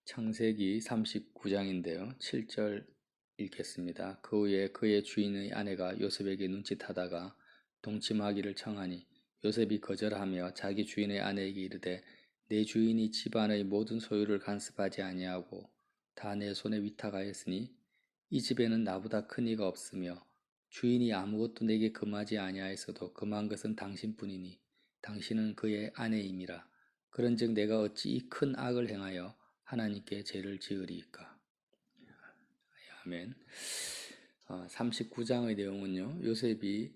창세기 39장인데요. 7절 읽겠습니다. 그 후에 그의 주인의 아내가 요셉에게 눈짓하다가 동침하기를 청하니 요셉이 거절하며 자기 주인의 아내에게 이르되 내 주인이 집안의 모든 소유를 간섭하지 아니하고 다 내 손에 위탁하였으니 이 집에는 나보다 큰 이가 없으며 주인이 아무것도 내게 금하지 아니하였어도 금한 것은 당신뿐이니 당신은 그의 아내임이라. 그런즉 내가 어찌 이 큰 악을 행하여 하나님께 죄를 지으리이까. 아멘. 39장의 내용은요. 요셉이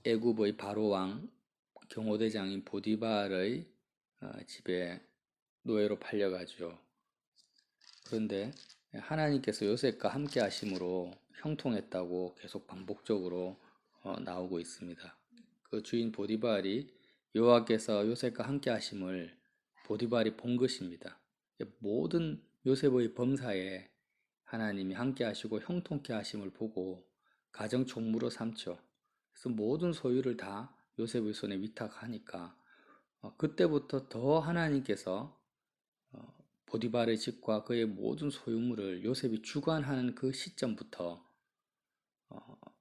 애굽의 바로왕 경호대장인 보디발의 집에 노예로 팔려가죠. 그런데 하나님께서 요셉과 함께 하심으로 형통했다고 계속 반복적으로 나오고 있습니다. 그 주인 보디발이 여호와께서 요셉과 함께 하심을 보디발이 본 것입니다. 모든 요셉의 범사에 하나님이 함께 하시고 형통케 하심을 보고 가정 총무로 삼죠. 그래서 모든 소유를 다 요셉의 손에 위탁하니까 그때부터 더 하나님께서 보디발의 집과 그의 모든 소유물을 요셉이 주관하는 그 시점부터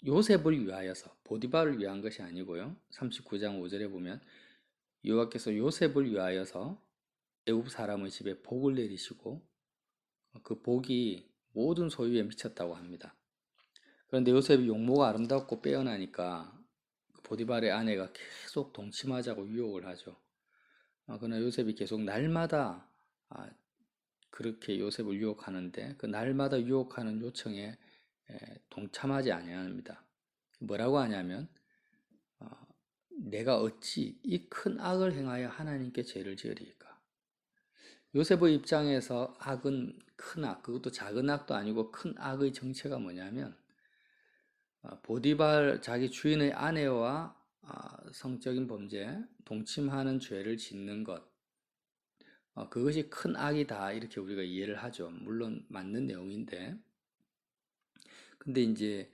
요셉을 위하여서 보디발을 위한 것이 아니고요. 39장 5절에 보면 여호와께서 요셉을 위하여서 애굽 사람의 집에 복을 내리시고 그 복이 모든 소유에 미쳤다고 합니다. 그런데 요셉이 용모가 아름답고 빼어나니까 보디발의 아내가 계속 동침하자고 유혹을 하죠. 그러나 요셉이 계속 날마다 그렇게 요셉을 유혹하는데 그 날마다 유혹하는 요청에 동참하지 아니합니다. 뭐라고 하냐면 내가 어찌 이 큰 악을 행하여 하나님께 죄를 지으리까. 요셉의 입장에서 악은 큰 악, 그것도 작은 악도 아니고 큰 악의 정체가 뭐냐면 보디발 자기 주인의 아내와 성적인 범죄, 동침하는 죄를 짓는 것, 그것이 큰 악이다 이렇게 우리가 이해를 하죠. 물론 맞는 내용인데 근데 이제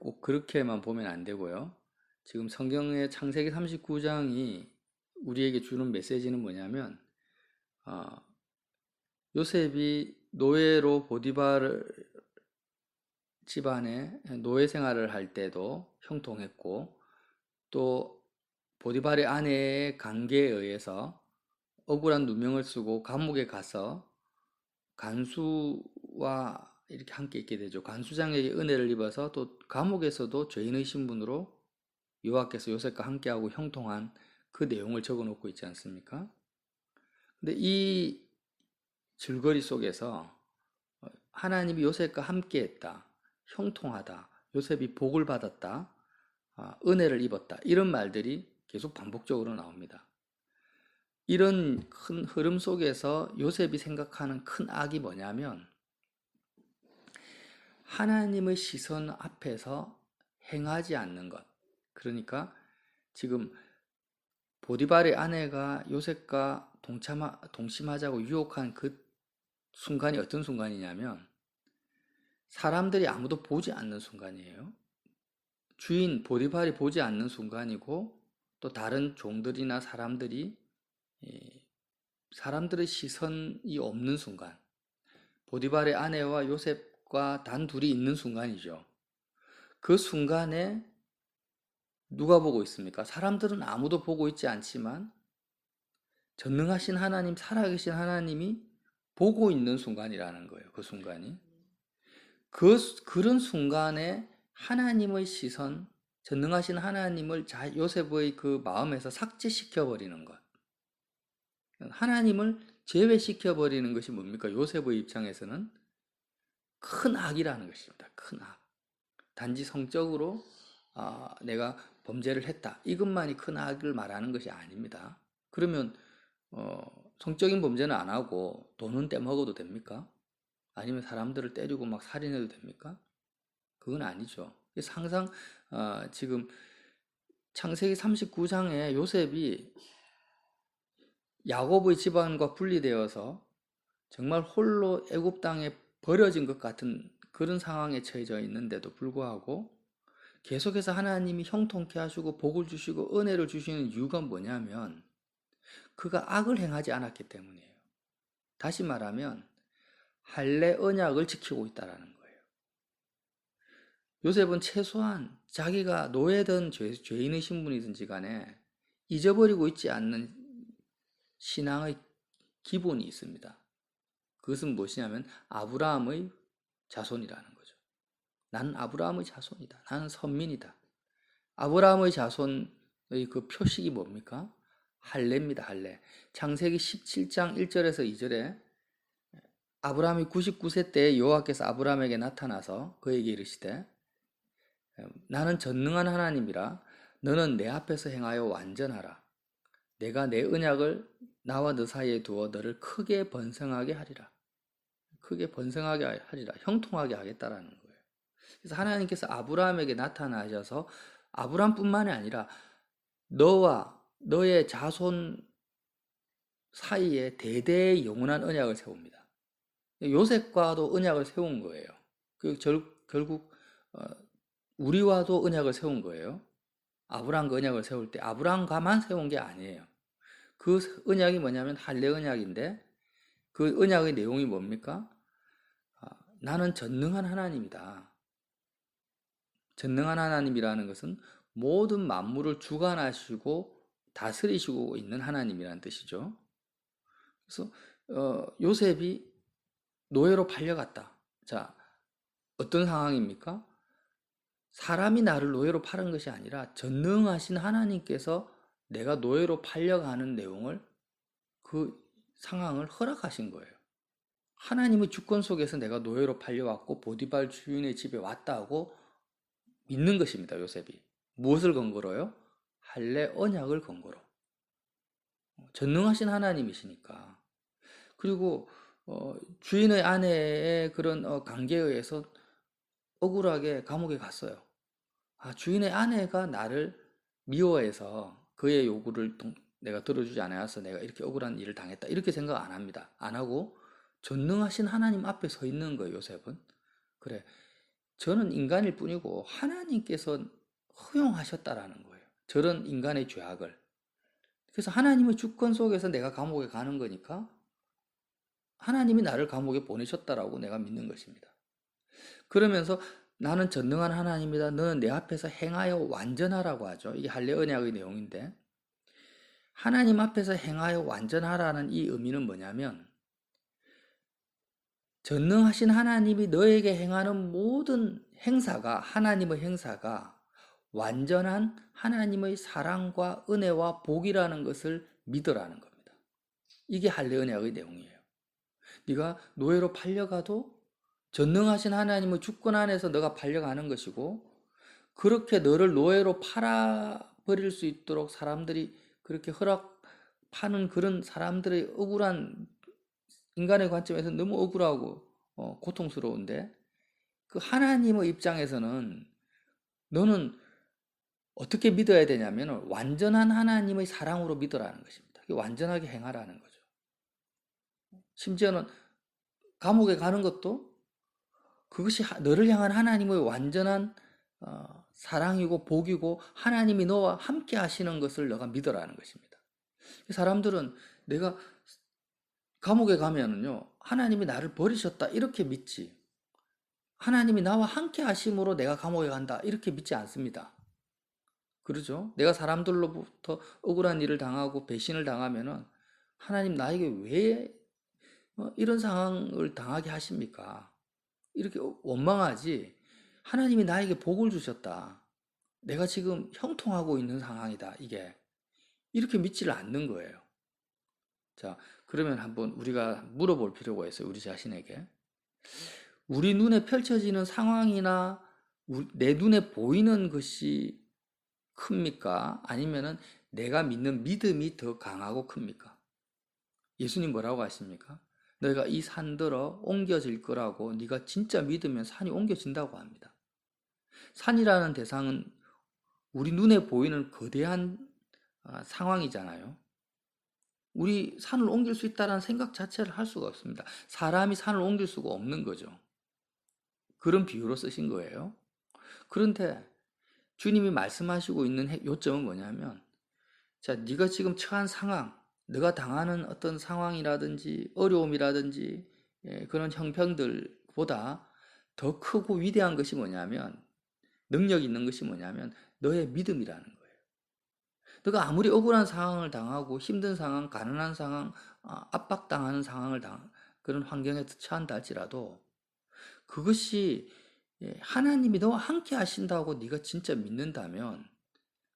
꼭 그렇게만 보면 안 되고요. 지금 성경의 창세기 39장이 우리에게 주는 메시지는 뭐냐면 요셉이 노예로 보디발 집안에 노예 생활을 할 때도 형통했고 또 보디발의 아내의 관계에 의해서 억울한 누명을 쓰고 감옥에 가서 간수와 이렇게 함께 있게 되죠. 간수장에게 은혜를 입어서 또 감옥에서도 죄인의 신분으로 여호와께서 요셉과 함께하고 형통한 그 내용을 적어 놓고 있지 않습니까? 근데 이 줄거리 속에서 하나님이 요셉과 함께했다, 형통하다, 요셉이 복을 받았다, 은혜를 입었다 이런 말들이 계속 반복적으로 나옵니다. 이런 큰 흐름 속에서 요셉이 생각하는 큰 악이 뭐냐면 하나님의 시선 앞에서 행하지 않는 것. 그러니까 지금 보디발의 아내가 요셉과 동침하자고 유혹한 그 순간이 어떤 순간이냐면 사람들이 아무도 보지 않는 순간이에요. 주인 보디발이 보지 않는 순간이고 또 다른 종들이나 사람들의 시선이 없는 순간, 보디발의 아내와 요셉과 단둘이 있는 순간이죠. 그 순간에 누가 보고 있습니까? 사람들은 아무도 보고 있지 않지만 전능하신 하나님, 살아계신 하나님이 보고 있는 순간이라는 거예요. 그 순간이. 그런 순간에 하나님의 시선, 전능하신 하나님을 요셉의 그 마음에서 삭제시켜 버리는 것. 하나님을 제외시켜 버리는 것이 뭡니까? 요셉의 입장에서는 큰 악이라는 것입니다. 큰 악. 단지 성적으로 내가 범죄를 했다. 이것만이 큰 악을 말하는 것이 아닙니다. 그러면 성적인 범죄는 안 하고 돈은 떼먹어도 됩니까? 아니면 사람들을 때리고 막 살인해도 됩니까? 그건 아니죠. 항상 지금 창세기 39장에 요셉이 야곱의 집안과 분리되어서 정말 홀로 애굽 땅에 버려진 것 같은 그런 상황에 처해져 있는데도 불구하고 계속해서 하나님이 형통케 하시고 복을 주시고 은혜를 주시는 이유가 뭐냐면 그가 악을 행하지 않았기 때문이에요. 다시 말하면 할례 언약을 지키고 있다라는 거예요. 요셉은 최소한 자기가 노예든 죄인의 신분이든지 간에 잊어버리고 있지 않는 신앙의 기본이 있습니다. 그것은 무엇이냐면 아브라함의 자손이라는 거죠. 나는 아브라함의 자손이다. 나는 선민이다. 아브라함의 자손의 그 표식이 뭡니까? 할례입니다. 할례. 창세기 17장 1절에서 2절에 아브라함이 99세 때 여호와께서 아브라함에게 나타나서 그에게 이르시되 나는 전능한 하나님이라 너는 내 앞에서 행하여 완전하라. 내가 내 언약을 나와 너 사이에 두어 너를 크게 번성하게 하리라. 크게 번성하게 하리라. 형통하게 하겠다라는 거예요. 그래서 하나님께서 아브라함에게 나타나셔서 아브라함뿐만이 아니라 너와 너의 자손 사이에 대대의 영원한 언약을 세웁니다. 요셉과도 언약을 세운 거예요. 결국 우리와도 언약을 세운 거예요. 아브라함과 언약을 세울 때 아브라함과만 세운 게 아니에요. 그 언약이 뭐냐면 할례 언약인데 그 언약의 내용이 뭡니까? 나는 전능한 하나님이다. 전능한 하나님이라는 것은 모든 만물을 주관하시고 다스리시고 있는 하나님이라는 뜻이죠. 그래서 요셉이 노예로 팔려갔다. 자, 어떤 상황입니까? 사람이 나를 노예로 팔은 것이 아니라 전능하신 하나님께서 내가 노예로 팔려가는 내용을 그 상황을 허락하신 거예요. 하나님의 주권 속에서 내가 노예로 팔려왔고 보디발 주인의 집에 왔다고 믿는 것입니다. 요셉이. 무엇을 근거로요? 할례 언약을 근거로. 전능하신 하나님이시니까. 그리고 주인의 아내의 그런 관계에 의해서 억울하게 감옥에 갔어요. 주인의 아내가 나를 미워해서 그의 요구를 내가 들어주지 않아서 내가 이렇게 억울한 일을 당했다. 이렇게 생각 안 합니다. 안 하고 전능하신 하나님 앞에 서 있는 거예요. 요셉은. 그래, 저는 인간일 뿐이고 하나님께서 허용하셨다라는 거예요. 저런 인간의 죄악을. 그래서 하나님의 주권 속에서 내가 감옥에 가는 거니까 하나님이 나를 감옥에 보내셨다라고 내가 믿는 것입니다. 그러면서 나는 전능한 하나님이다. 너는 내 앞에서 행하여 완전하라고 하죠. 이게 할례 언약의 내용인데 하나님 앞에서 행하여 완전하라는 이 의미는 뭐냐면 전능하신 하나님이 너에게 행하는 모든 행사가 하나님의 행사가 완전한 하나님의 사랑과 은혜와 복이라는 것을 믿으라는 겁니다. 이게 할례 언약의 내용이에요. 네가 노예로 팔려가도 전능하신 하나님의 주권 안에서 너가 팔려가는 것이고 그렇게 너를 노예로 팔아버릴 수 있도록 사람들이 그렇게 파는 그런 사람들의 억울한 인간의 관점에서 너무 억울하고 고통스러운데 그 하나님의 입장에서는 너는 어떻게 믿어야 되냐면 완전한 하나님의 사랑으로 믿으라는 것입니다. 완전하게 행하라는 거죠. 심지어는 감옥에 가는 것도 그것이 너를 향한 하나님의 완전한 사랑이고 복이고 하나님이 너와 함께 하시는 것을 너가 믿으라는 것입니다. 사람들은 내가 감옥에 가면은요 하나님이 나를 버리셨다 이렇게 믿지 하나님이 나와 함께 하심으로 내가 감옥에 간다 이렇게 믿지 않습니다. 그러죠? 내가 사람들로부터 억울한 일을 당하고 배신을 당하면은 하나님 나에게 왜 이런 상황을 당하게 하십니까? 이렇게 원망하지 하나님이 나에게 복을 주셨다. 내가 지금 형통하고 있는 상황이다. 이게 이렇게 믿지를 않는 거예요. 자, 그러면 한번 우리가 물어볼 필요가 있어요. 우리 자신에게. 우리 눈에 펼쳐지는 상황이나 내 눈에 보이는 것이 큽니까? 아니면은 내가 믿는 믿음이 더 강하고 큽니까? 예수님 뭐라고 하십니까? 너희가 이 산들어 옮겨질 거라고 네가 진짜 믿으면 산이 옮겨진다고 합니다. 산이라는 대상은 우리 눈에 보이는 거대한 상황이잖아요. 우리 산을 옮길 수 있다는 생각 자체를 할 수가 없습니다. 사람이 산을 옮길 수가 없는 거죠. 그런 비유로 쓰신 거예요. 그런데 주님이 말씀하시고 있는 요점은 뭐냐면 자, 네가 지금 처한 상황, 네가 당하는 어떤 상황이라든지 어려움이라든지 그런 형편들보다 더 크고 위대한 것이 뭐냐면, 능력 있는 것이 뭐냐면 너의 믿음이라는 거예요. 너가 아무리 억울한 상황을 당하고 힘든 상황, 가난한 상황, 압박당하는 상황을 그런 환경에 처한다 할지라도 그것이 하나님이 너와 함께 하신다고 네가 진짜 믿는다면,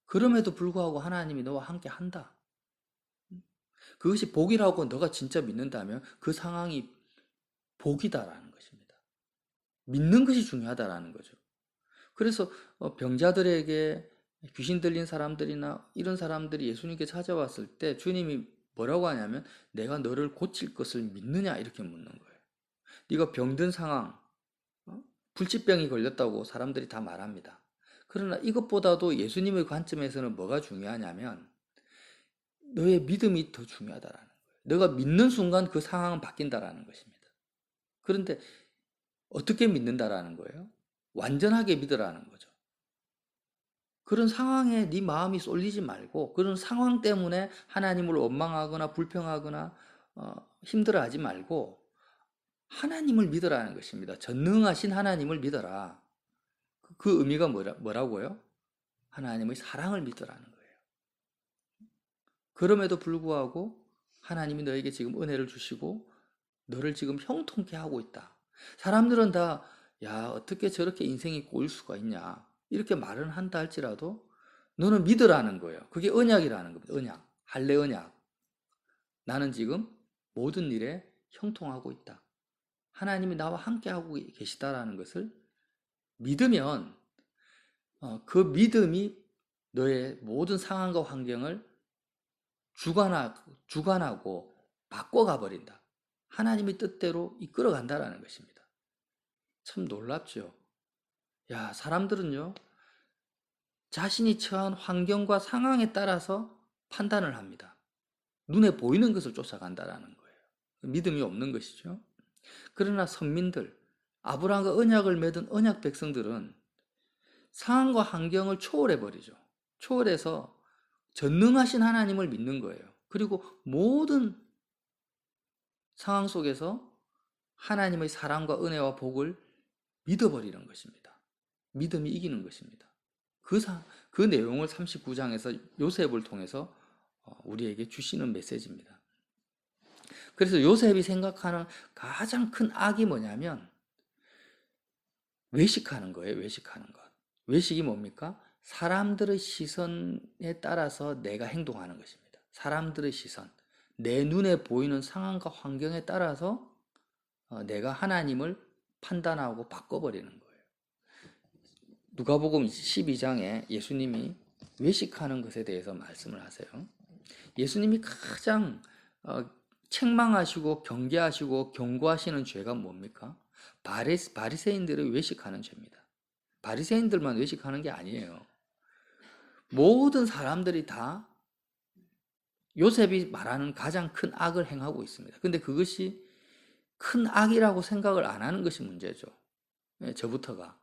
그럼에도 불구하고 하나님이 너와 함께 한다. 그것이 복이라고 너가 진짜 믿는다면 그 상황이 복이다라는 것입니다. 믿는 것이 중요하다라는 거죠. 그래서 병자들에게, 귀신 들린 사람들이나 이런 사람들이 예수님께 찾아왔을 때 주님이 뭐라고 하냐면 내가 너를 고칠 것을 믿느냐 이렇게 묻는 거예요. 네가 병든 상황, 불치병이 걸렸다고 사람들이 다 말합니다. 그러나 이것보다도 예수님의 관점에서는 뭐가 중요하냐면 너의 믿음이 더 중요하다라는 거예요. 너가 믿는 순간 그 상황은 바뀐다라는 것입니다. 그런데 어떻게 믿는다라는 거예요? 완전하게 믿으라는 거죠. 그런 상황에 네 마음이 쏠리지 말고, 그런 상황 때문에 하나님을 원망하거나 불평하거나 힘들어하지 말고 하나님을 믿으라는 것입니다. 전능하신 하나님을 믿어라. 그 의미가 뭐라고요? 하나님의 사랑을 믿으라는 거예요. 그럼에도 불구하고 하나님이 너에게 지금 은혜를 주시고 너를 지금 형통케 하고 있다. 사람들은 다, 야, 어떻게 저렇게 인생이 꼬일 수가 있냐, 이렇게 말은 한다 할지라도 너는 믿으라는 거예요. 그게 언약이라는 겁니다. 언약. 할례 언약. 나는 지금 모든 일에 형통하고 있다. 하나님이 나와 함께하고 계시다라는 것을 믿으면 그 믿음이 너의 모든 상황과 환경을 주관하고 바꿔가 버린다. 하나님의 뜻대로 이끌어간다라는 것입니다. 참 놀랍죠. 야, 사람들은요, 자신이 처한 환경과 상황에 따라서 판단을 합니다. 눈에 보이는 것을 쫓아간다라는 거예요. 믿음이 없는 것이죠. 그러나 선민들, 아브라함과 언약을 맺은 언약 백성들은 상황과 환경을 초월해버리죠. 초월해서 전능하신 하나님을 믿는 거예요. 그리고 모든 상황 속에서 하나님의 사랑과 은혜와 복을 믿어버리는 것입니다. 믿음이 이기는 것입니다. 그 내용을 39장에서 요셉을 통해서 우리에게 주시는 메시지입니다. 그래서 요셉이 생각하는 가장 큰 악이 뭐냐면 외식하는 거예요. 외식하는 것. 외식이 뭡니까? 사람들의 시선에 따라서 내가 행동하는 것입니다. 사람들의 시선, 내 눈에 보이는 상황과 환경에 따라서 내가 하나님을 판단하고 바꿔버리는 거예요. 누가복음 12장에 예수님이 외식하는 것에 대해서 말씀을 하세요. 예수님이 가장 책망하시고 경계하시고 경고하시는 죄가 뭡니까? 바리새인들의 외식하는 죄입니다. 바리새인들만 외식하는 게 아니에요. 모든 사람들이 다 요셉이 말하는 가장 큰 악을 행하고 있습니다. 근데 그것이 큰 악이라고 생각을 안 하는 것이 문제죠. 저부터가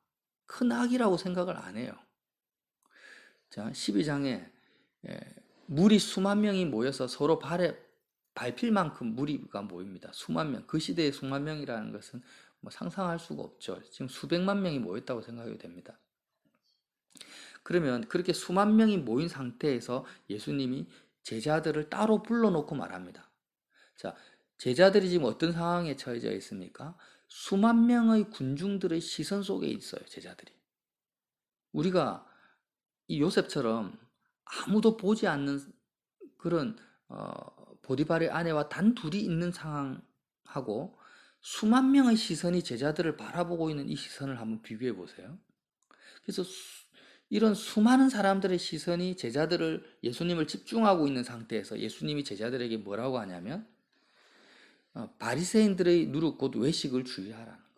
큰 악이라고 생각을 안 해요. 자, 12장에 물이 수만 명이 모여서 서로 발에 밟힐 만큼 무리가 모입니다. 수만 명. 그 시대의 수만 명이라는 것은 뭐 상상할 수가 없죠. 지금 수백만 명이 모였다고 생각이 됩니다. 그러면 그렇게 수만 명이 모인 상태에서 예수님이 제자들을 따로 불러놓고 말합니다. 자, 제자들이 지금 어떤 상황에 처해져 있습니까? 수만 명의 군중들의 시선 속에 있어요, 제자들이. 우리가 이 요셉처럼 아무도 보지 않는 그런 보디발의 아내와 단 둘이 있는 상황하고 수만 명의 시선이 제자들을 바라보고 있는 이 시선을 한번 비교해 보세요. 그래서 이런 수많은 사람들의 시선이 예수님을 집중하고 있는 상태에서 예수님이 제자들에게 뭐라고 하냐면 바리새인들의 누룩 곧 외식을 주의하라는 겁니다.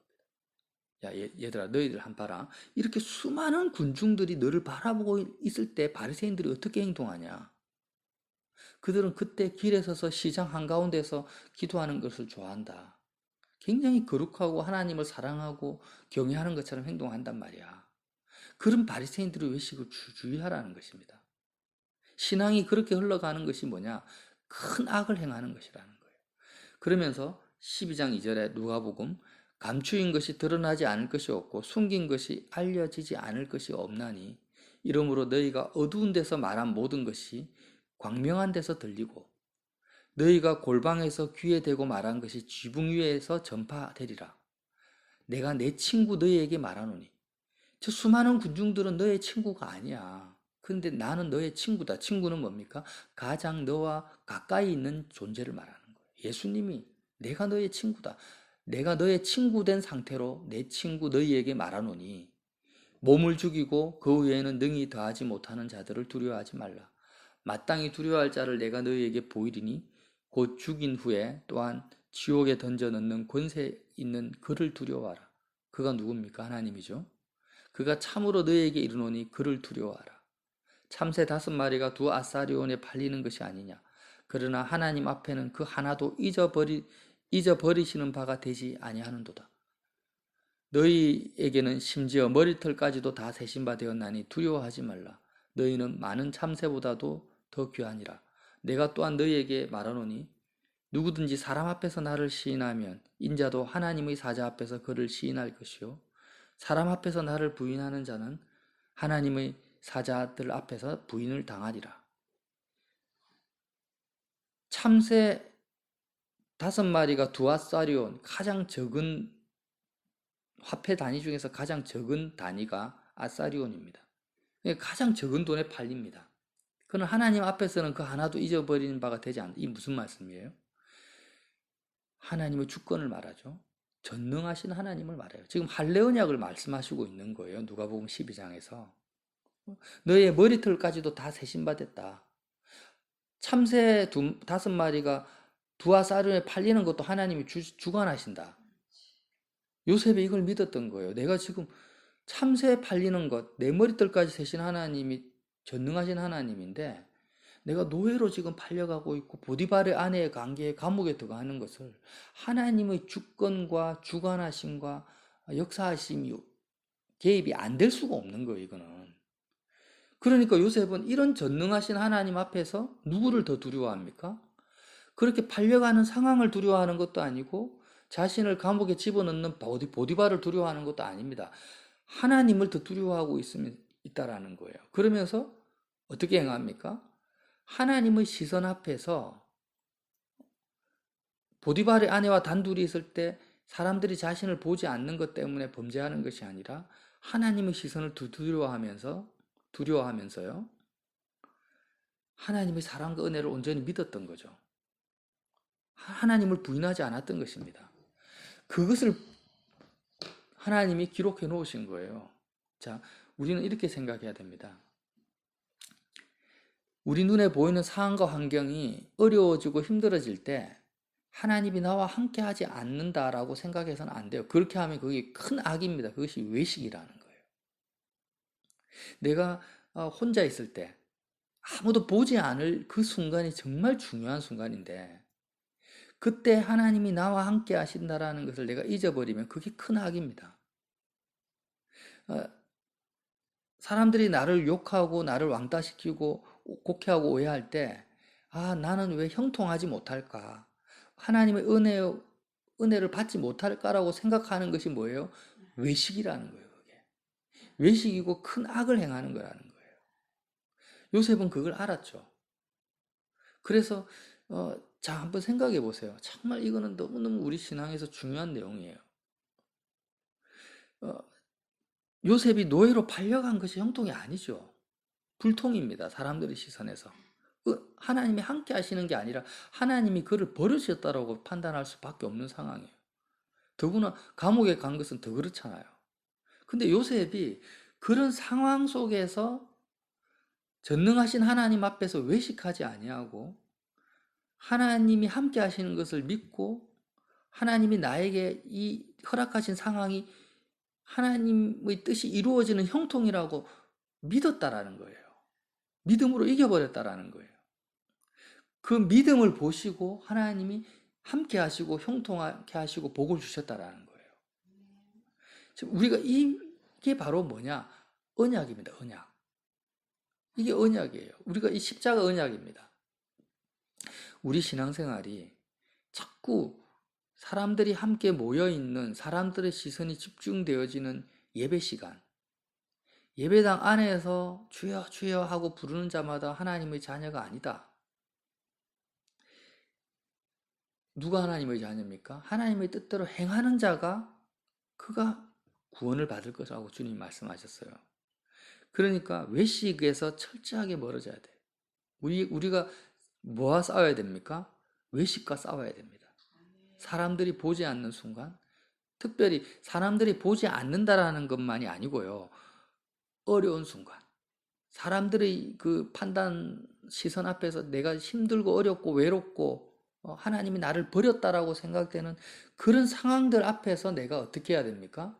야, 얘들아, 너희들 한 봐라. 이렇게 수많은 군중들이 너를 바라보고 있을 때 바리새인들이 어떻게 행동하냐? 그들은 그때 길에 서서 시장 한가운데서 기도하는 것을 좋아한다. 굉장히 거룩하고 하나님을 사랑하고 경외하는 것처럼 행동한단 말이야. 그런 바리새인들의 외식을 주의하라는 것입니다. 신앙이 그렇게 흘러가는 것이 뭐냐? 큰 악을 행하는 것이라는 거예요. 그러면서 12장 2절에 누가복음 감추인 것이 드러나지 않을 것이 없고 숨긴 것이 알려지지 않을 것이 없나니 이러므로 너희가 어두운 데서 말한 모든 것이 광명한 데서 들리고 너희가 골방에서 귀에 대고 말한 것이 지붕 위에서 전파되리라. 내가 내 친구 너희에게 말하노니 저 수많은 군중들은 너의 친구가 아니야. 근데 나는 너의 친구다. 친구는 뭡니까? 가장 너와 가까이 있는 존재를 말하는 거예요. 예수님이 내가 너의 친구다. 내가 너의 친구 된 상태로 내 친구 너희에게 말하노니 몸을 죽이고 그 외에는 능히 더하지 못하는 자들을 두려워하지 말라. 마땅히 두려워할 자를 내가 너희에게 보이리니 곧 죽인 후에 또한 지옥에 던져 넣는 권세 있는 그를 두려워하라. 그가 누굽니까? 하나님이죠. 그가 참으로 너희에게 이르노니 그를 두려워하라. 참새 5마리가 두 아사리온에 팔리는 것이 아니냐. 그러나 하나님 앞에는 그 하나도 잊어버리시는 바가 되지 아니하는도다. 너희에게는 심지어 머리털까지도 다 세신 바 되었나니 두려워하지 말라. 너희는 많은 참새보다도 더 귀하니라. 내가 또한 너희에게 말하노니 누구든지 사람 앞에서 나를 시인하면 인자도 하나님의 사자 앞에서 그를 시인할 것이요 사람 앞에서 나를 부인하는 자는 하나님의 사자들 앞에서 부인을 당하리라. 참새 5마리가 두아사리온, 가장 적은 화폐 단위 중에서 가장 적은 단위가 아사리온입니다. 가장 적은 돈에 팔립니다. 그는 하나님 앞에서는 그 하나도 잊어버리는 바가 되지 않는다. 이 무슨 말씀이에요? 하나님의 주권을 말하죠. 전능하신 하나님을 말해요. 지금 할례 언약을 말씀하시고 있는 거예요. 누가복음 12장에서. 너의 머리털까지도 다 세신 바 됐다. 참새 5마리가 두아사리온에 팔리는 것도 하나님이 주관하신다. 요셉이 이걸 믿었던 거예요. 내가 지금 참새에 팔리는 것, 내 머리털까지 세신 하나님이 전능하신 하나님인데 내가 노예로 지금 팔려가고 있고 보디발의 아내의 관계에 감옥에 들어가는 것을 하나님의 주권과 주관하심과 역사하심이 개입이 안 될 수가 없는 거예요. 이거는. 그러니까 요셉은 이런 전능하신 하나님 앞에서 누구를 더 두려워합니까? 그렇게 팔려가는 상황을 두려워하는 것도 아니고 자신을 감옥에 집어넣는 보디발을 두려워하는 것도 아닙니다. 하나님을 더 두려워하고 있다라는 거예요. 그러면서 어떻게 행합니까? 하나님의 시선 앞에서 보디발의 아내와 단둘이 있을 때 사람들이 자신을 보지 않는 것 때문에 범죄하는 것이 아니라 하나님의 시선을 두려워하면서요. 하나님의 사랑과 은혜를 온전히 믿었던 거죠. 하나님을 부인하지 않았던 것입니다. 그것을 하나님이 기록해 놓으신 거예요. 자, 우리는 이렇게 생각해야 됩니다. 우리 눈에 보이는 상황과 환경이 어려워지고 힘들어질 때 하나님이 나와 함께 하지 않는다라고 생각해서는 안 돼요. 그렇게 하면 그게 큰 악입니다. 그것이 외식이라는 거예요. 내가 혼자 있을 때 아무도 보지 않을 그 순간이 정말 중요한 순간인데 그때 하나님이 나와 함께 하신다라는 것을 내가 잊어버리면 그게 큰 악입니다. 사람들이 나를 욕하고 나를 왕따시키고 곡해하고 오해할 때 나는 왜 형통하지 못할까? 하나님의 은혜를 받지 못할까라고 생각하는 것이 뭐예요? 외식이라는 거예요. 그게. 외식이고 큰 악을 행하는 거라는 거예요. 요셉은 그걸 알았죠. 그래서 자, 한번 생각해 보세요. 정말 이거는 너무너무 우리 신앙에서 중요한 내용이에요. 요셉이 노예로 팔려간 것이 형통이 아니죠. 불통입니다. 사람들의 시선에서. 하나님이 함께 하시는 게 아니라 하나님이 그를 버리셨다라고 판단할 수밖에 없는 상황이에요. 더구나 감옥에 간 것은 더 그렇잖아요. 근데 요셉이 그런 상황 속에서 전능하신 하나님 앞에서 외식하지 아니하고 하나님이 함께 하시는 것을 믿고 하나님이 나에게 이 허락하신 상황이 하나님의 뜻이 이루어지는 형통이라고 믿었다라는 거예요. 믿음으로 이겨버렸다라는 거예요. 그 믿음을 보시고 하나님이 함께 하시고 형통하게 하시고 복을 주셨다라는 거예요. 우리가 이게 바로 뭐냐? 언약입니다. 언약. 이게 언약이에요. 우리가 이 십자가 언약입니다. 우리 신앙생활이 자꾸 사람들이 함께 모여있는 사람들의 시선이 집중되어지는 예배 시간, 예배당 안에서 주여 주여 하고 부르는 자마다 하나님의 자녀가 아니다. 누가 하나님의 자녀입니까? 하나님의 뜻대로 행하는 자가 그가 구원을 받을 것이라고 주님 말씀하셨어요. 그러니까 외식에서 철저하게 멀어져야 돼. 우리가 뭐와 싸워야 됩니까? 외식과 싸워야 됩니다. 사람들이 보지 않는 순간, 특별히 사람들이 보지 않는다라는 것만이 아니고요. 어려운 순간, 사람들의 그 판단 시선 앞에서 내가 힘들고 어렵고 외롭고 하나님이 나를 버렸다라고 생각되는 그런 상황들 앞에서 내가 어떻게 해야 됩니까?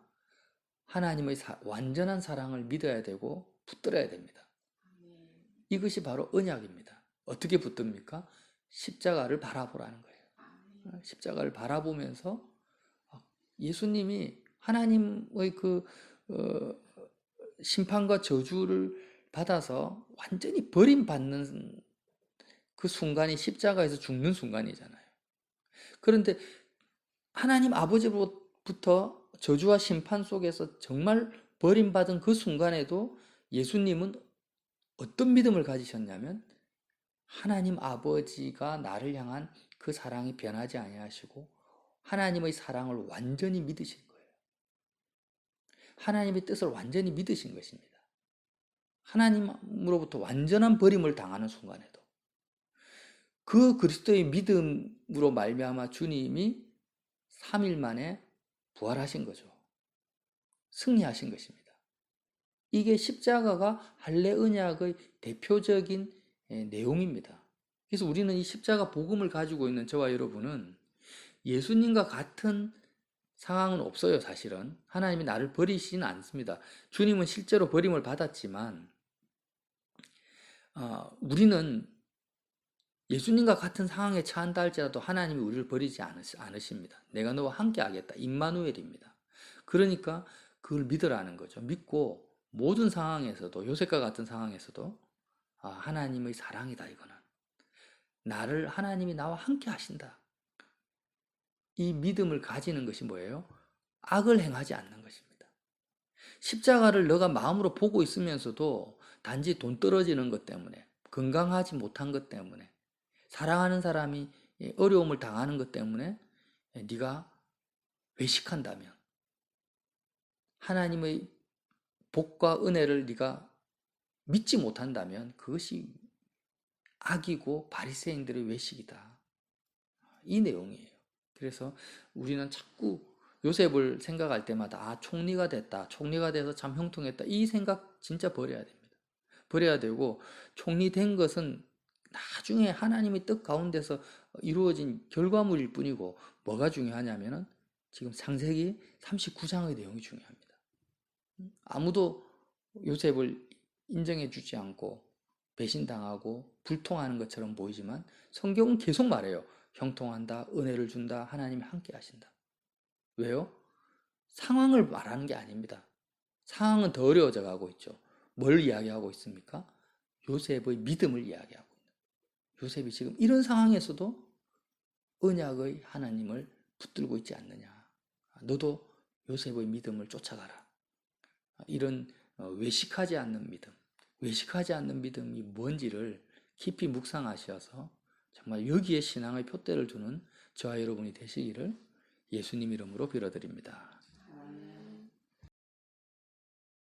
하나님의 완전한 사랑을 믿어야 되고 붙들어야 됩니다. 이것이 바로 언약입니다. 어떻게 붙듭니까? 십자가를 바라보라는 거예요. 십자가를 바라보면서 예수님이 하나님의 그 심판과 저주를 받아서 완전히 버림받는 그 순간이 십자가에서 죽는 순간이잖아요. 그런데 하나님 아버지로부터 저주와 심판 속에서 정말 버림받은 그 순간에도 예수님은 어떤 믿음을 가지셨냐면 하나님 아버지가 나를 향한 그 사랑이 변하지 아니하시고 하나님의 사랑을 완전히 믿으신 거예요. 하나님의 뜻을 완전히 믿으신 것입니다. 하나님으로부터 완전한 버림을 당하는 순간에도 그 그리스도의 믿음으로 말미암아 주님이 3일 만에 부활하신 거죠. 승리하신 것입니다. 이게 십자가가 할례 언약의 대표적인 내용입니다. 그래서 우리는 이 십자가 복음을 가지고 있는 저와 여러분은 예수님과 같은 상황은 없어요, 사실은. 하나님이 나를 버리시지는 않습니다. 주님은 실제로 버림을 받았지만 우리는 예수님과 같은 상황에 처한다 할지라도 하나님이 우리를 버리지 않으십니다. 내가 너와 함께 하겠다. 임마누엘입니다. 그러니까 그걸 믿으라는 거죠. 믿고 모든 상황에서도 요셉과 같은 상황에서도 하나님의 사랑이다 이거는. 나를 하나님이 나와 함께 하신다. 이 믿음을 가지는 것이 뭐예요? 악을 행하지 않는 것입니다. 십자가를 너가 마음으로 보고 있으면서도 단지 돈 떨어지는 것 때문에 건강하지 못한 것 때문에 사랑하는 사람이 어려움을 당하는 것 때문에 네가 외식한다면 하나님의 복과 은혜를 네가 믿지 못한다면 그것이 악이고 바리새인들의 외식이다. 이 내용이에요. 그래서 우리는 자꾸 요셉을 생각할 때마다 총리가 됐다. 총리가 돼서 참 형통했다. 이 생각 진짜 버려야 됩니다. 버려야 되고 총리 된 것은 나중에 하나님의 뜻 가운데서 이루어진 결과물일 뿐이고 뭐가 중요하냐면은 지금 창세기 39장의 내용이 중요합니다. 아무도 요셉을 인정해 주지 않고 배신당하고 불통하는 것처럼 보이지만 성경은 계속 말해요. 형통한다, 은혜를 준다, 하나님이 함께 하신다. 왜요? 상황을 말하는 게 아닙니다. 상황은 더 어려워져 가고 있죠. 뭘 이야기하고 있습니까? 요셉의 믿음을 이야기하고 있는. 요셉이 지금 이런 상황에서도 언약의 하나님을 붙들고 있지 않느냐. 너도 요셉의 믿음을 쫓아가라. 이런 외식하지 않는 믿음, 외식하지 않는 믿음이 뭔지를 깊이 묵상하셔서 정말 여기에 신앙의 표대를 두는 저와 여러분이 되시기를 예수님 이름으로 빌어드립니다.